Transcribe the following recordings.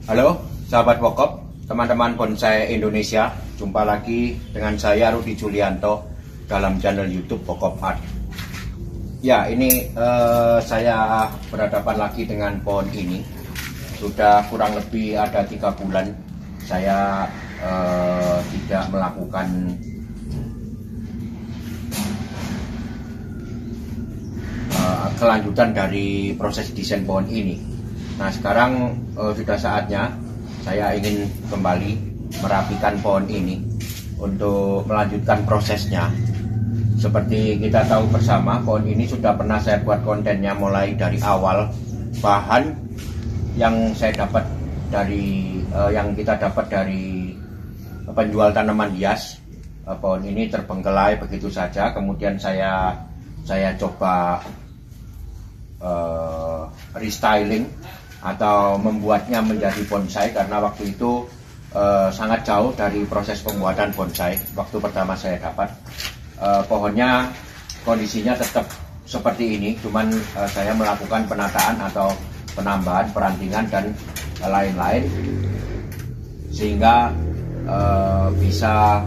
Halo, sahabat pokok, teman-teman bonsai Indonesia. Jumpa lagi dengan saya Rudi Julianto dalam channel YouTube Pokok Art. Ya, ini saya berhadapan lagi dengan pohon ini. Sudah kurang lebih ada 3 bulan saya tidak melakukan kelanjutan dari proses desain pohon ini. Nah, sekarang sudah saatnya saya ingin kembali merapikan pohon ini untuk melanjutkan prosesnya. Seperti kita tahu bersama, pohon ini sudah pernah saya buat kontennya mulai dari awal. Bahan yang saya dapat dari yang kita dapat dari penjual tanaman hias, pohon ini terbengkelai begitu saja. Kemudian saya coba restyling atau membuatnya menjadi bonsai, karena waktu itu sangat jauh dari proses pembuatan bonsai. Waktu pertama saya dapat pohonnya kondisinya tetap seperti ini, cuman saya melakukan penataan atau penambahan perantingan dan lain-lain sehingga bisa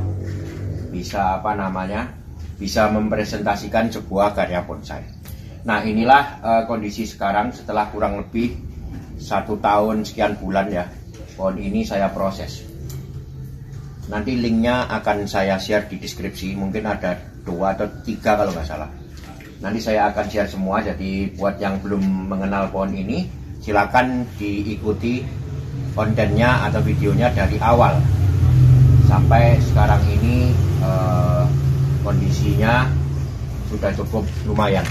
bisa mempresentasikan sebuah karya bonsai. Nah, inilah kondisi sekarang setelah kurang lebih 1 tahun sekian bulan ya, pohon ini saya proses. Nanti linknya akan saya share di deskripsi, mungkin ada 2 atau 3 kalau nggak salah. Nanti saya akan share semua, jadi buat yang belum mengenal pohon ini, silakan diikuti kontennya atau videonya dari awal sampai sekarang ini. Kondisinya sudah cukup lumayan,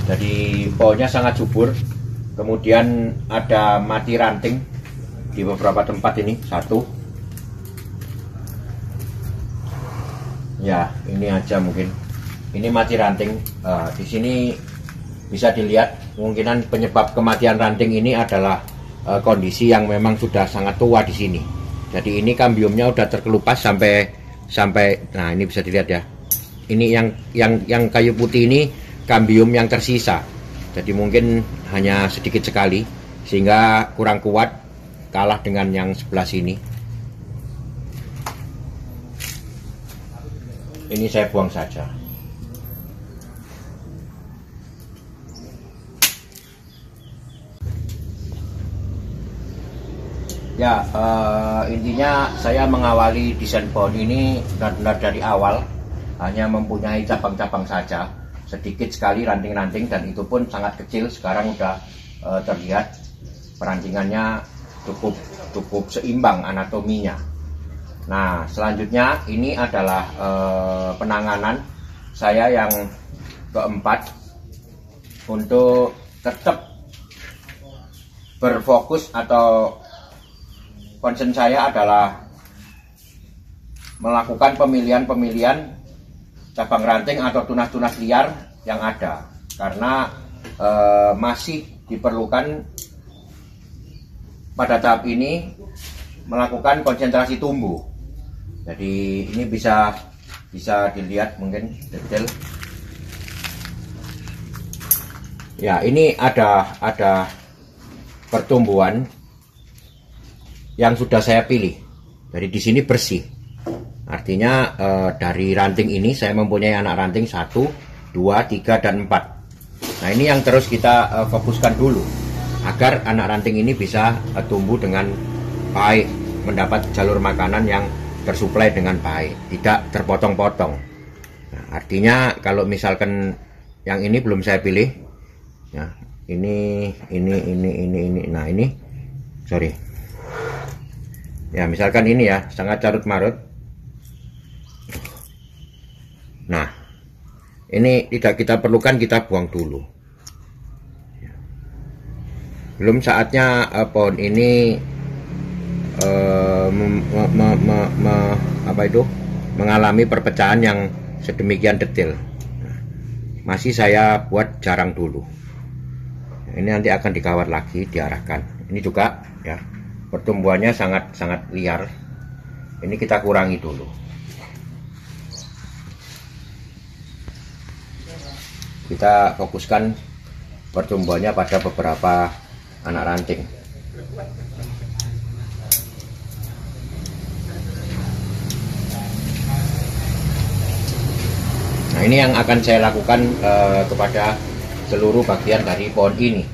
jadi pohonnya sangat subur. Kemudian ada mati ranting di beberapa tempat, ini 1. Ya, ini aja mungkin. Ini mati ranting. Di sini bisa dilihat kemungkinan penyebab kematian ranting ini adalah kondisi yang memang sudah sangat tua di sini. Jadi ini kambiumnya udah terkelupas sampai nah, ini bisa dilihat ya. Ini yang kayu putih ini kambium yang tersisa. Jadi mungkin hanya sedikit sekali sehingga kurang kuat, kalah dengan yang sebelah sini. Ini saya buang saja. Ya, intinya saya mengawali desain pohon ini benar-benar dari awal, hanya mempunyai cabang-cabang saja, sedikit sekali ranting-ranting, dan itu pun sangat kecil. Sekarang udah terlihat perantingannya cukup seimbang anatominya. Nah, selanjutnya ini adalah penanganan saya yang keempat untuk tetap berfokus, atau concern saya adalah melakukan pemilihan cabang ranting atau tunas-tunas liar yang ada, karena masih diperlukan pada tahap ini melakukan konsentrasi tumbuh. Jadi ini bisa dilihat mungkin detail. Ya, ini ada pertumbuhan yang sudah saya pilih. Jadi di sini bersih. Artinya dari ranting ini saya mempunyai anak ranting 1, 2, 3, dan 4. Nah, ini yang terus kita fokuskan dulu agar anak ranting ini bisa tumbuh dengan baik, mendapat jalur makanan yang tersuplai dengan baik, tidak terpotong-potong. Nah, artinya kalau misalkan yang ini belum saya pilih, ya, ini. Nah, ini sorry. Ya, misalkan ini ya sangat carut-marut. Nah, ini tidak kita perlukan, kita buang dulu. Belum saatnya pohon ini mengalami perpecahan yang sedemikian detail. Masih saya buat jarang dulu. Ini nanti akan dikawat lagi, diarahkan. Ini juga ya, pertumbuhannya sangat liar. Ini kita kurangi dulu. Kita fokuskan pertumbuhannya pada beberapa anak ranting. Nah, ini yang akan saya lakukan kepada seluruh bagian dari pohon ini.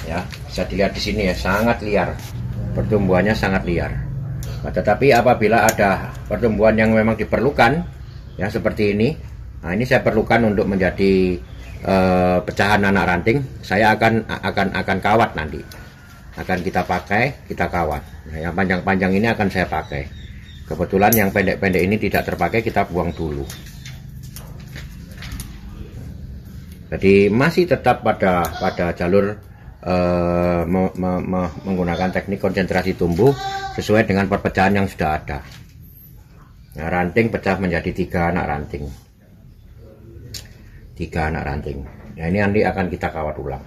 Ya, bisa dilihat di sini ya, sangat liar. Pertumbuhannya sangat liar. Nah, tetapi apabila ada pertumbuhan yang memang diperlukan, ya seperti ini. Nah, ini saya perlukan untuk menjadi pecahan anak ranting. Saya akan kawat nanti. Akan kita pakai, kita kawat. Nah, yang panjang-panjang ini akan saya pakai. Kebetulan yang pendek-pendek ini tidak terpakai, kita buang dulu. Jadi masih tetap pada jalur menggunakan teknik konsentrasi tumbuh sesuai dengan perpecahan yang sudah ada. Nah, ranting pecah menjadi 3 anak ranting. 3 anak ranting. Nah, ini nanti akan kita kawat ulang.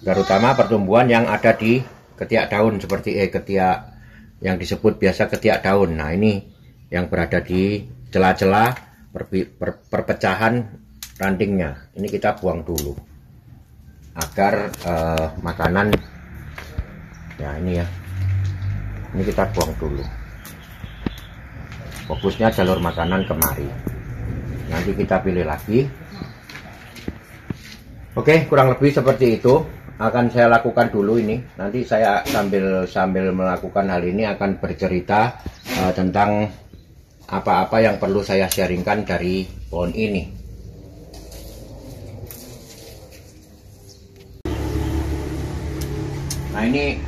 Terutama pertumbuhan yang ada di ketiak daun seperti ketiak yang disebut biasa ketiak daun. Nah, ini yang berada di celah-celah perpecahan rantingnya. Ini kita buang dulu agar makanan, ya ini ya, ini kita buang dulu. Fokusnya jalur makanan kemari. Nanti kita pilih lagi. Oke, kurang lebih seperti itu akan saya lakukan dulu ini. Nanti saya sambil melakukan hal ini akan bercerita tentang apa-apa yang perlu saya sharingkan dari pohon ini. Nah, ini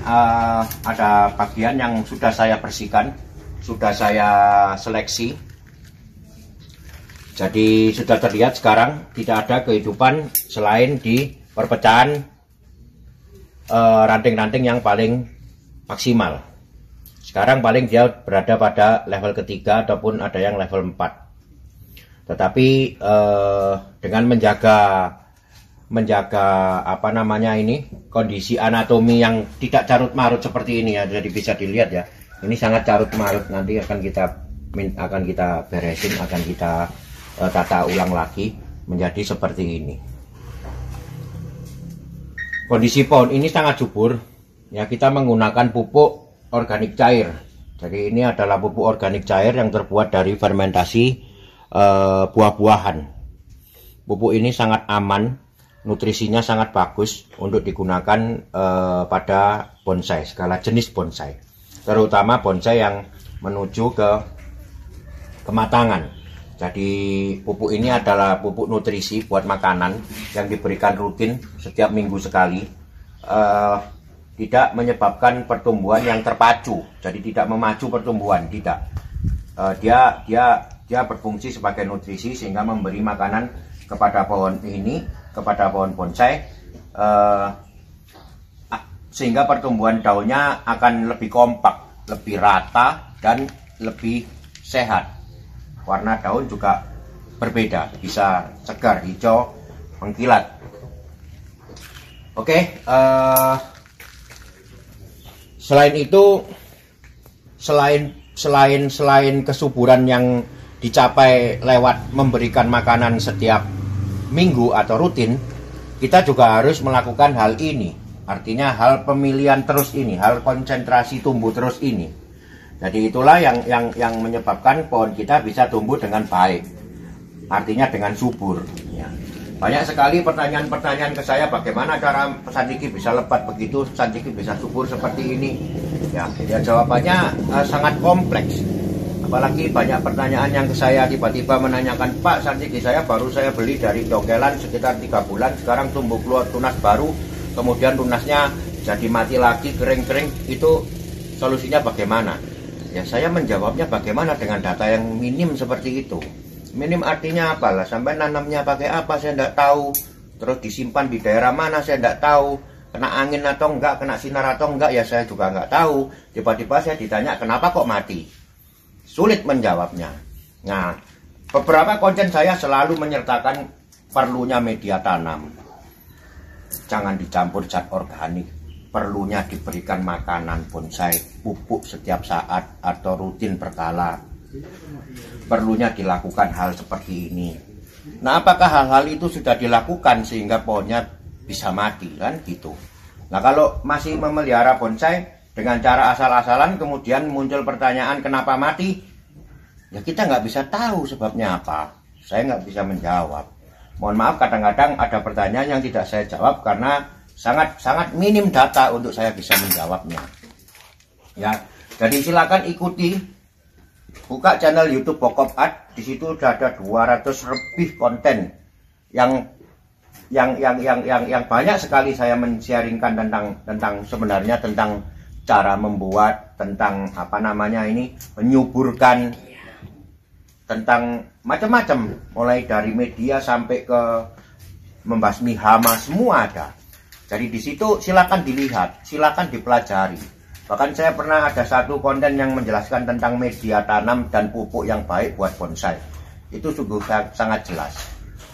ada bagian yang sudah saya bersihkan, sudah saya seleksi. Jadi sudah terlihat sekarang tidak ada kehidupan selain di perpecahan ranting-ranting yang paling maksimal. Sekarang paling dia berada pada level ketiga ataupun ada yang level 4. Tetapi dengan menjaga apa namanya ini, kondisi anatomi yang tidak carut marut seperti ini ya, jadi bisa dilihat ya, ini sangat carut marut. Nanti akan kita beresin, akan kita tata ulang lagi menjadi seperti ini. Kondisi pohon ini sangat subur ya, kita menggunakan pupuk organik cair. Jadi ini adalah pupuk organik cair yang terbuat dari fermentasi buah-buahan. Pupuk ini sangat aman, nutrisinya sangat bagus untuk digunakan pada bonsai, segala jenis bonsai, terutama bonsai yang menuju ke kematangan. Jadi pupuk ini adalah pupuk nutrisi buat makanan yang diberikan rutin setiap minggu sekali. Tidak menyebabkan pertumbuhan yang terpacu, jadi tidak memacu pertumbuhan, tidak. Dia berfungsi sebagai nutrisi sehingga memberi makanan kepada pohon ini, kepada pohon bonsai, sehingga pertumbuhan daunnya akan lebih kompak, lebih rata, dan lebih sehat. Warna daun juga berbeda, bisa segar, hijau, mengkilat. Oke, selain itu, selain kesuburan yang dicapai lewat memberikan makanan setiap minggu atau rutin, kita juga harus melakukan hal ini. Artinya hal pemilihan terus ini, hal konsentrasi tumbuh terus ini. Jadi itulah yang menyebabkan pohon kita bisa tumbuh dengan baik. Artinya dengan subur. Ya. Banyak sekali pertanyaan-pertanyaan ke saya, bagaimana cara santiki bisa lebat begitu, santiki bisa subur seperti ini. Ya jawabannya sangat kompleks. Apalagi banyak pertanyaan yang ke saya tiba-tiba menanyakan, Pak, santiki saya baru saya beli dari cokelan sekitar 3 bulan, sekarang tumbuh keluar tunas baru, kemudian tunasnya jadi mati lagi, kering-kering, itu solusinya bagaimana? Ya saya menjawabnya bagaimana dengan data yang minim seperti itu. Minim artinya apalah, sampai nanamnya pakai apa saya tidak tahu, terus disimpan di daerah mana saya tidak tahu, kena angin atau enggak, kena sinar atau enggak ya saya juga enggak tahu. Tiba-tiba saya ditanya kenapa kok mati, sulit menjawabnya. Nah, beberapa konten saya selalu menyertakan perlunya media tanam, jangan dicampur zat organik, perlunya diberikan makanan bonsai, pupuk setiap saat atau rutin berkala, perlunya dilakukan hal seperti ini. Nah, apakah hal-hal itu sudah dilakukan sehingga pohonnya bisa mati, kan gitu. Nah, kalau masih memelihara bonsai dengan cara asal-asalan kemudian muncul pertanyaan kenapa mati, ya kita nggak bisa tahu sebabnya apa. saya nggak bisa menjawab. Mohon maaf, kadang-kadang ada pertanyaan yang tidak saya jawab karena sangat minim data untuk saya bisa menjawabnya. Ya, jadi silakan ikuti, buka channel YouTube Bokop Art. Di situ sudah ada 200 lebih konten yang banyak sekali saya men-sharingkan tentang sebenarnya tentang cara membuat, tentang apa namanya ini, menyuburkan, tentang macam-macam, mulai dari media sampai ke membasmi hama, semua ada. Jadi di situ silakan dilihat, silakan dipelajari. Bahkan saya pernah ada satu konten yang menjelaskan tentang media tanam dan pupuk yang baik buat bonsai. Itu sungguh sangat jelas.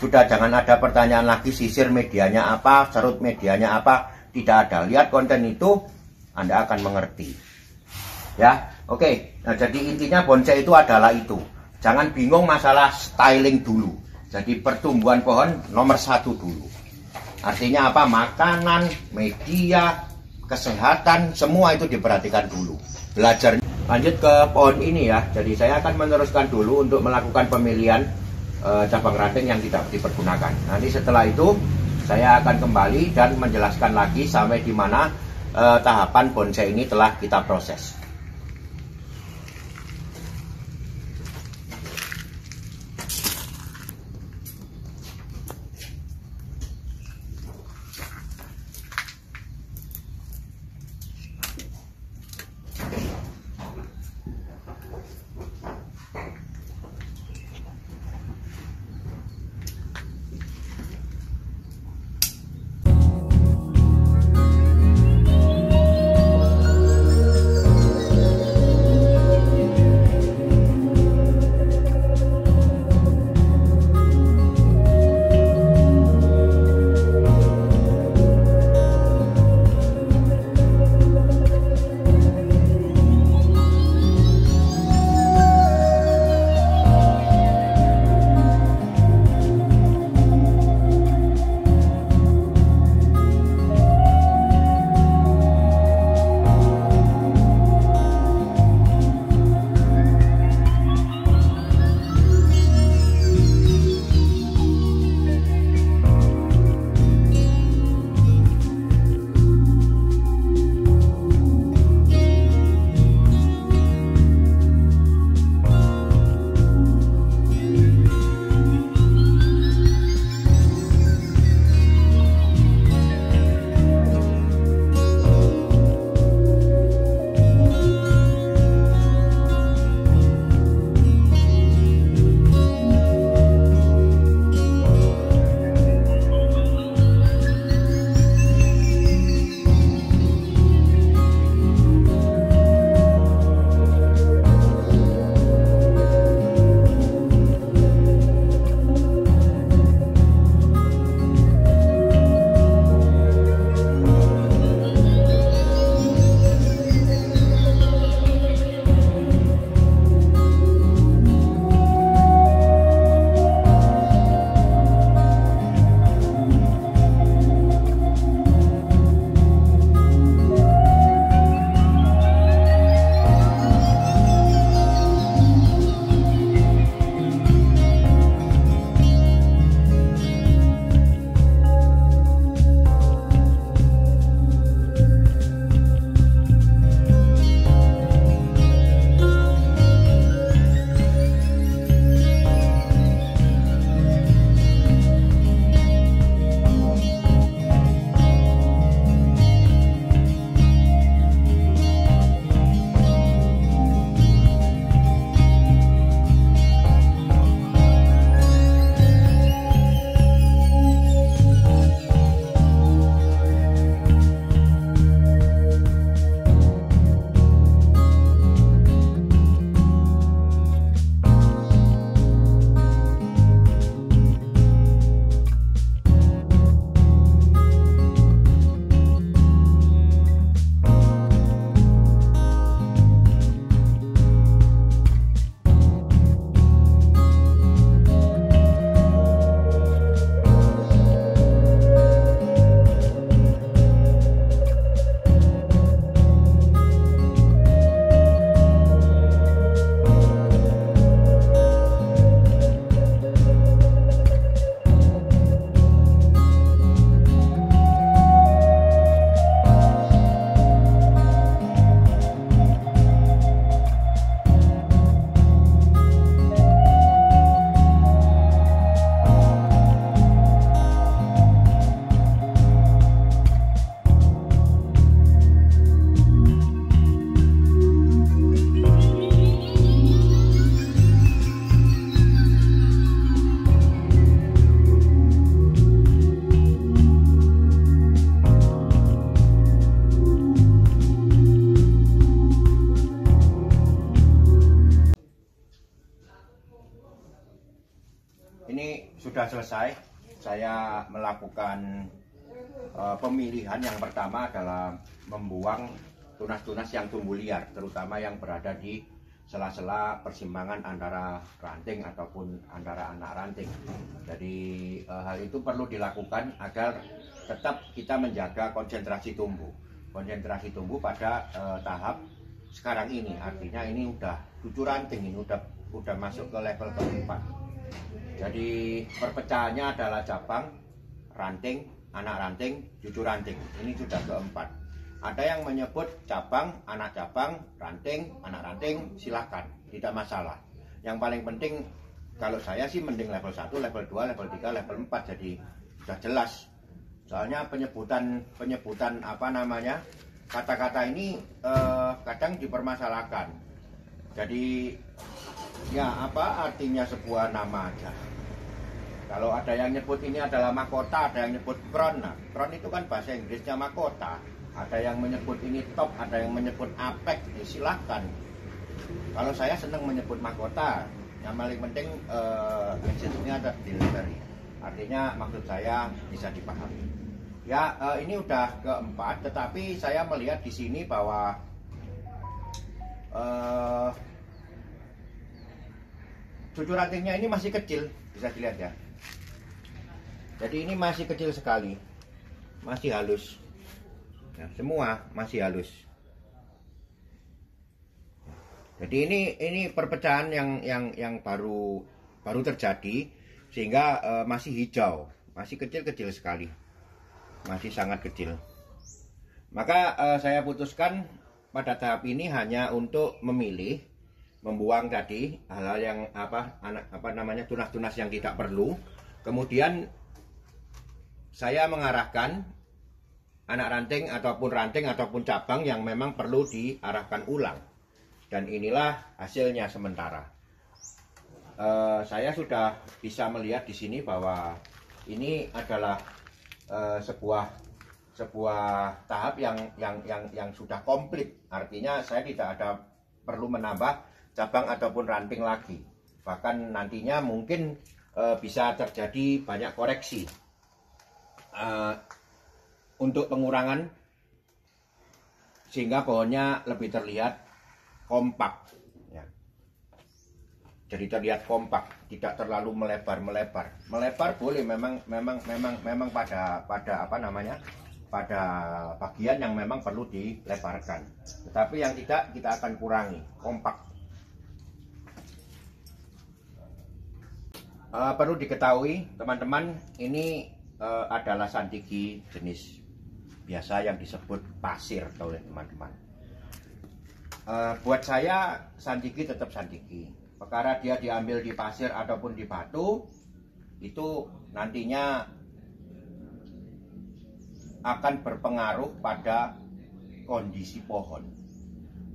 Sudah, jangan ada pertanyaan lagi sisir medianya apa, serut medianya apa, tidak ada. Lihat konten itu, Anda akan mengerti. Ya, oke. Nah, jadi intinya bonsai itu adalah itu. Jangan bingung masalah styling dulu. Jadi pertumbuhan pohon nomor 1 dulu. Artinya apa? Makanan, media, kesehatan, semua itu diperhatikan dulu. Belajar. Lanjut ke pohon ini ya. Jadi saya akan meneruskan dulu untuk melakukan pemilihan cabang ranting yang tidak dipergunakan. Nanti setelah itu saya akan kembali dan menjelaskan lagi sampai di mana tahapan bonsai ini telah kita proses. selesai, saya melakukan pemilihan. Yang pertama adalah membuang tunas-tunas yang tumbuh liar, terutama yang berada di sela-sela persimpangan antara ranting ataupun antara anak ranting. Jadi hal itu perlu dilakukan agar tetap kita menjaga konsentrasi tumbuh pada tahap sekarang ini. Artinya ini udah 7 ranting, ini udah masuk ke level keempat. Jadi perpecahannya adalah cabang, ranting, anak ranting, cucu ranting. Ini sudah keempat. Ada yang menyebut cabang, anak cabang, ranting, anak ranting, silakan, tidak masalah. Yang paling penting kalau saya sih mending level 1, level 2, level 3, level 4. Jadi sudah jelas. Soalnya penyebutan apa namanya, kata-kata ini kadang dipermasalahkan. Jadi ya apa artinya sebuah nama aja. Kalau ada yang nyebut ini adalah mahkota, ada yang nyebut crown. Nah, crown itu kan bahasa Inggrisnya mahkota. Ada yang menyebut ini top, ada yang menyebut apex, ya silahkan. Kalau saya senang menyebut mahkota, yang paling penting esensinya ada delivery. Artinya maksud saya bisa dipahami. Ya ini udah keempat, tetapi saya melihat di sini bahwa cucu rantingnya ini masih kecil, bisa dilihat ya. Jadi ini masih kecil sekali, masih halus. Ya, semua masih halus. Jadi ini perpecahan yang baru terjadi, sehingga masih hijau, masih kecil-kecil sekali, masih sangat kecil. Maka saya putuskan pada tahap ini hanya untuk membuang tadi hal-hal yang tunas-tunas yang tidak perlu. Kemudian saya mengarahkan anak ranting ataupun cabang yang memang perlu diarahkan ulang. Dan inilah hasilnya sementara. Saya sudah bisa melihat di sini bahwa ini adalah sebuah tahap yang sudah komplit. Artinya saya tidak ada perlu menambah cabang ataupun ranting lagi. Bahkan nantinya mungkin bisa terjadi banyak koreksi untuk pengurangan, sehingga pohonnya lebih terlihat kompak ya. Jadi terlihat kompak, tidak terlalu melebar boleh memang pada pada bagian yang memang perlu dilebarkan, tetapi yang tidak kita akan kurangi kompak. Perlu diketahui teman-teman, ini adalah santiki jenis biasa yang disebut pasir oleh teman-teman. Buat saya santiki tetap santiki. Perkara dia diambil di pasir ataupun di batu, itu nantinya akan berpengaruh pada kondisi pohon.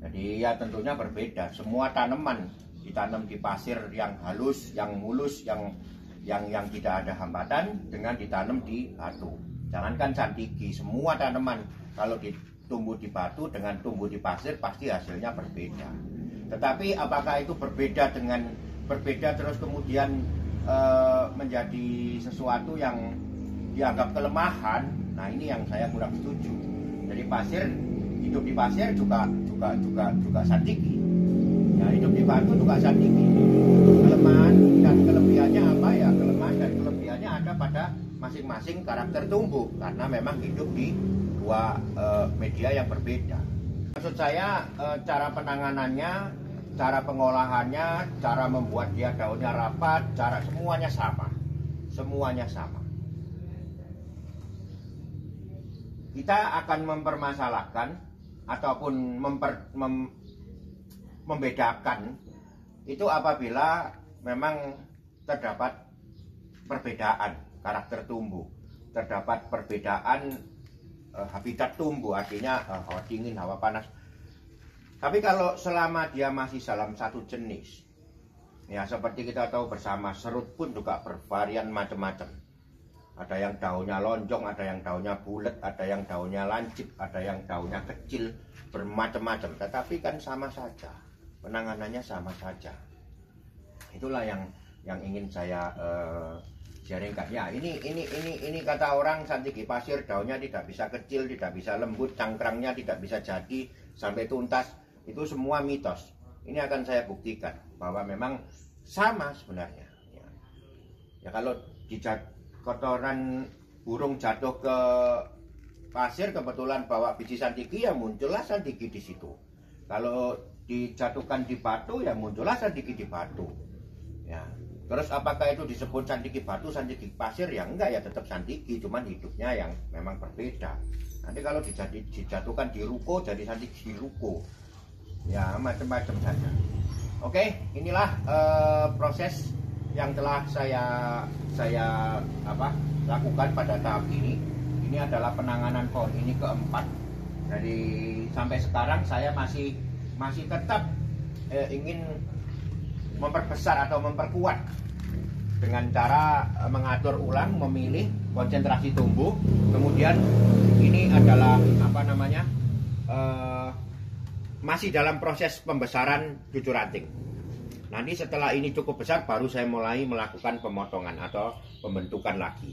Jadi ya tentunya berbeda. Semua tanaman ditanam di pasir yang halus, yang mulus, yang tidak ada hambatan dengan ditanam di batu. Jangankan santiki, semua tanaman kalau tumbuh di batu dengan tumbuh di pasir pasti hasilnya berbeda. Tetapi apakah itu berbeda terus kemudian menjadi sesuatu yang dianggap kelemahan? Nah, ini yang saya kurang setuju. Jadi hidup di pasir juga santiki. Ya, hidup di batu juga santiki. Kelemahan dan kelebihannya apa ya? Kelemahan dan kelebihannya ada pada masing-masing karakter tumbuh, karena memang hidup di dua media yang berbeda. Maksud saya cara penanganannya, cara pengolahannya, cara membuat dia daunnya rapat, cara semuanya sama. Kita akan mempermasalahkan ataupun membedakan itu apabila memang terdapat perbedaan karakter tumbuh, terdapat perbedaan habitat tumbuh, artinya hawa dingin, hawa panas. Tapi kalau selama dia masih dalam satu jenis, ya seperti kita tahu bersama, serut pun juga bervarian macam-macam. Ada yang daunnya lonjong, ada yang daunnya bulat, ada yang daunnya lancip, ada yang daunnya kecil, bermacam-macam. Tetapi kan sama saja, penanganannya sama saja. Itulah yang ingin saya jaringkan. Ya, ini kata orang santiki pasir, daunnya tidak bisa kecil, tidak bisa lembut, cangkrangnya tidak bisa jadi sampai tuntas. Itu semua mitos. Ini akan saya buktikan bahwa memang sama sebenarnya. Ya kalau kotoran burung jatuh ke pasir, kebetulan bawa biji santiki, ya muncullah santiki di situ. Kalau dijatuhkan di batu, ya muncullah santiki di batu. Ya. Terus apakah itu disebut santiki batu, santiki pasir? Ya enggak, ya tetap santiki, cuman hidupnya yang memang berbeda. Nanti kalau dijatuhkan di ruko, jadi santiki di ruko. Ya macam-macam saja. Oke, inilah proses yang telah saya lakukan pada tahap ini. Ini adalah penanganan pohon ini keempat. Dari sampai sekarang saya masih tetap ingin memperbesar atau memperkuat dengan cara mengatur ulang, memilih konsentrasi tumbuh. Kemudian ini adalah masih dalam proses pembesaran cucu ranting. Nanti setelah ini cukup besar, baru saya mulai melakukan pemotongan atau pembentukan lagi.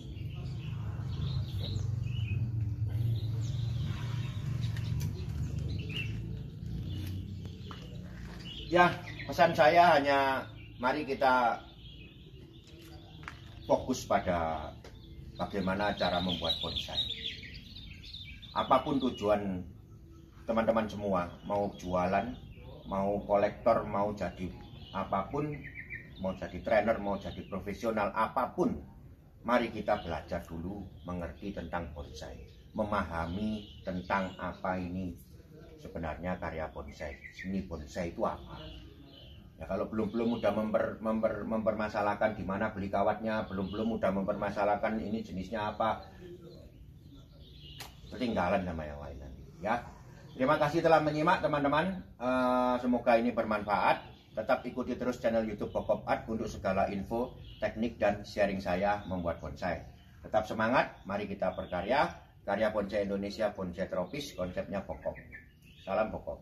Ya, pesan saya hanya mari kita fokus pada bagaimana cara membuat bonsai. Apapun tujuan teman-teman semua, mau jualan, mau kolektor, mau jadi apapun, mau jadi trainer, mau jadi profesional, apapun, mari kita belajar dulu mengerti tentang bonsai, memahami tentang apa ini sebenarnya karya bonsai, seni bonsai itu apa. Ya, kalau belum udah mempermasalahkan di mana beli kawatnya, belum udah mempermasalahkan ini jenisnya apa, ketinggalan sama yang lain nanti. Ya, terima kasih telah menyimak teman-teman. Semoga ini bermanfaat. Tetap ikuti terus channel YouTube Pokop Art untuk segala info, teknik dan sharing saya membuat bonsai. Tetap semangat, mari kita berkarya. Karya bonsai Indonesia, bonsai tropis, konsepnya pokok. Salam pokok.